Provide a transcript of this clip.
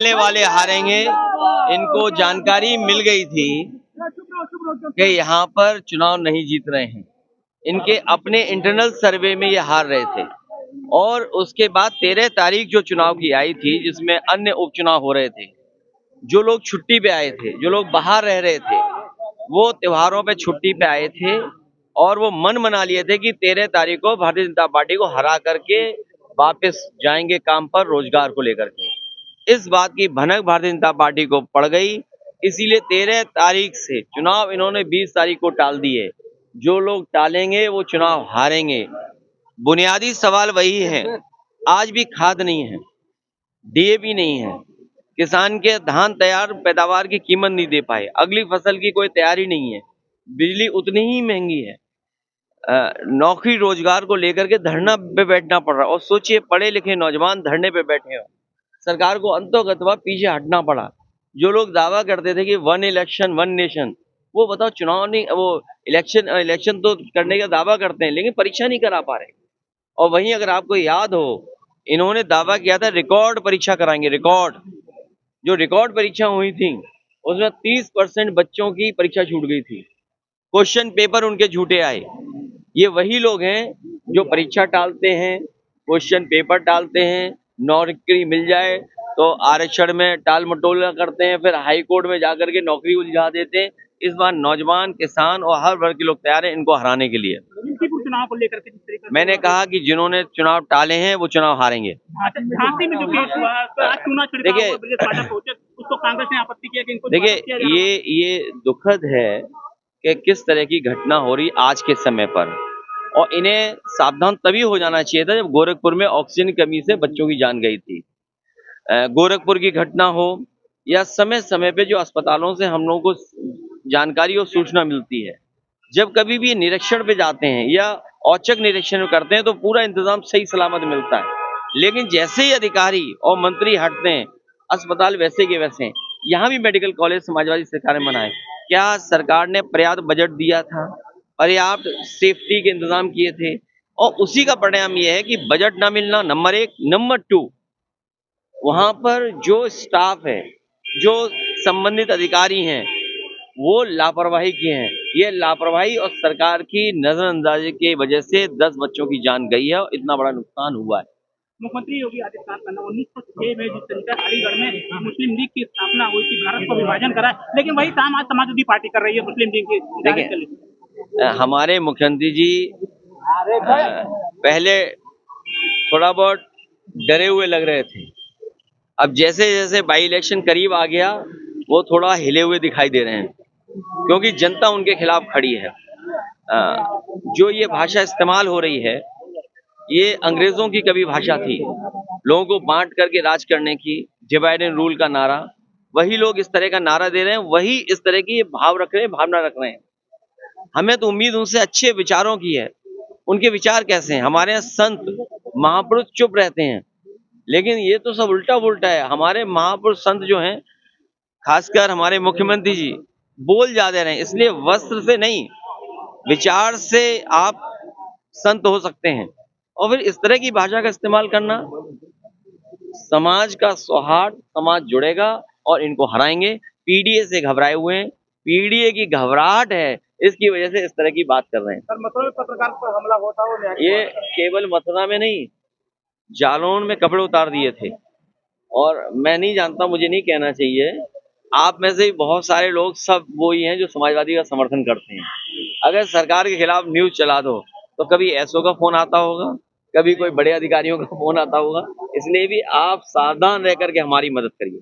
पहले वाले हारेंगे। इनको जानकारी मिल गई थी कि यहाँ पर चुनाव नहीं जीत रहे हैं। इनके अपने इंटरनल सर्वे में ये हार रहे थे और उसके बाद 13 तारीख जो चुनाव की आई थी, जिसमें अन्य उपचुनाव हो रहे थे, जो लोग छुट्टी पे आए थे, जो लोग बाहर रह रहे थे, वो त्योहारों पे छुट्टी पे आए थे और वो मन बना लिए थे कि 13 तारीख को भारतीय जनता पार्टी को हरा करके वापस जाएंगे काम पर, रोजगार को लेकर के। इस बात की भनक भारतीय जनता पार्टी को पड़ गई, इसीलिए 13 तारीख से चुनाव इन्होंने 20 तारीख को टाल दिए। जो लोग टालेंगे वो चुनाव हारेंगे। बुनियादी सवाल वही है। आज भी खाद नहीं है, डीएपी नहीं है, किसान के धान तैयार पैदावार की कीमत नहीं दे पाए, अगली फसल की कोई तैयारी नहीं है, बिजली उतनी ही महंगी है, नौकरी रोजगार को लेकर के धरना पे बैठना पड़ रहा है। और सोचिए, पढ़े लिखे नौजवान धरने पे बैठे हो, सरकार को अंतोगत्वा पीछे हटना पड़ा। जो लोग दावा करते थे कि वन इलेक्शन वन नेशन, वो बताओ चुनाव नहीं, वो इलेक्शन तो करने का दावा करते हैं लेकिन परीक्षा नहीं करा पा रहे। और वहीं अगर आपको याद हो, इन्होंने दावा किया था रिकॉर्ड परीक्षा कराएंगे। रिकॉर्ड, जो रिकॉर्ड परीक्षा हुई थी उसमें 30% बच्चों की परीक्षा छूट गई थी, क्वेश्चन पेपर उनके झूठे आए। ये वही लोग हैं जो परीक्षा टालते हैं, क्वेश्चन पेपर टालते हैं, नौकरी मिल जाए तो आरक्षण में टाल मटोल करते हैं, फिर हाई कोर्ट में जाकर के नौकरी उलझा देते हैं। इस बार नौजवान, किसान और हर वर्ग के लोग तैयार हैं इनको हराने के लिए। चुनाव को लेकर के जिस तरीके से मैंने कहा कि जिन्होंने चुनाव टाले हैं वो चुनाव हारेंगे। झांसी में जो केस हुआ, चुनाव छिड़काव हुआ, ब्रजेश पाठक पहुंचे, उसको कांग्रेस ने आपत्ति किया कि इनको देखिए, ये दुखद है कि किस तरह की घटना हो रही आज के समय पर, और इन्हें सावधान तभी हो जाना चाहिए था जब गोरखपुर में ऑक्सीजन की कमी से बच्चों की जान गई थी। गोरखपुर की घटना हो या समय समय पे जो अस्पतालों से हम लोगों को जानकारी और सूचना मिलती है, जब कभी भी निरीक्षण पे जाते हैं या औचक निरीक्षण करते हैं तो पूरा इंतजाम सही सलामत मिलता है। लेकिन जैसे ही अधिकारी और मंत्री हटते हैं, अस्पताल वैसे के वैसे हैं। यहाँ भी मेडिकल कॉलेज समाजवादी सरकार ने बनाए। क्या सरकार ने पर्याप्त बजट दिया था, पर्याप्त सेफ्टी के इंतजाम किए थे? और उसी का परिणाम यह है कि बजट ना मिलना नंबर 1, नंबर 2, वहां पर जो स्टाफ है, जो संबंधित अधिकारी हैं, वो लापरवाही किए हैं। ये लापरवाही और सरकार की नजरअंदाजी की वजह से 10 बच्चों की जान गई है और इतना बड़ा नुकसान हुआ है। मुख्यमंत्री योगी आदित्यनाथ का 1906 में जिस तरीके अलीगढ़ में मुस्लिम लीग की स्थापना हुई थी, भारत को विभाजन करा, लेकिन वही काम आज समाजवादी पार्टी कर रही है मुस्लिम लीग की। देखिए, हमारे मुख्यमंत्री जी पहले थोड़ा बहुत डरे हुए लग रहे थे, अब जैसे जैसे बाई इलेक्शन करीब आ गया वो थोड़ा हिले हुए दिखाई दे रहे हैं, क्योंकि जनता उनके खिलाफ खड़ी है। जो ये भाषा इस्तेमाल हो रही है, ये अंग्रेजों की कभी भाषा थी, लोगों को बांट करके राज करने की, डिवाइड एंड रूल का नारा। वही लोग इस तरह का नारा दे रहे हैं, वही इस तरह की भाव रख रहे हैं, भावना रख रहे हैं। हमें तो उम्मीद उनसे अच्छे विचारों की है। उनके विचार कैसे हैं? हमारे यहाँ संत महापुरुष चुप रहते हैं, लेकिन ये तो सब उल्टा पुल्टा है। हमारे महापुरुष संत जो हैं, खासकर हमारे मुख्यमंत्री जी, बोल ज्यादा रहे हैं। इसलिए वस्त्र से नहीं, विचार से आप संत हो सकते हैं। और फिर इस तरह की भाषा का इस्तेमाल करना, समाज का सौहार्द, समाज जुड़ेगा और इनको हराएंगे। पीडीए से घबराए हुए हैं, पीडीए की घबराहट है, इसकी वजह से इस तरह की बात कर रहे हैं। सर, मथुरा में पत्रकार पर हमला हुआ था, वो ये केवल मथुरा में नहीं, जालौन में कपड़े उतार दिए थे। और मैं नहीं जानता, मुझे नहीं कहना चाहिए, आप में से बहुत सारे लोग सब वो ही हैं जो समाजवादी का समर्थन करते हैं। अगर सरकार के खिलाफ न्यूज चला दो तो कभी एसओ का फोन आता होगा, कभी कोई बड़े अधिकारियों का फोन आता होगा। इसलिए भी आप सावधान रह करके हमारी मदद करिए।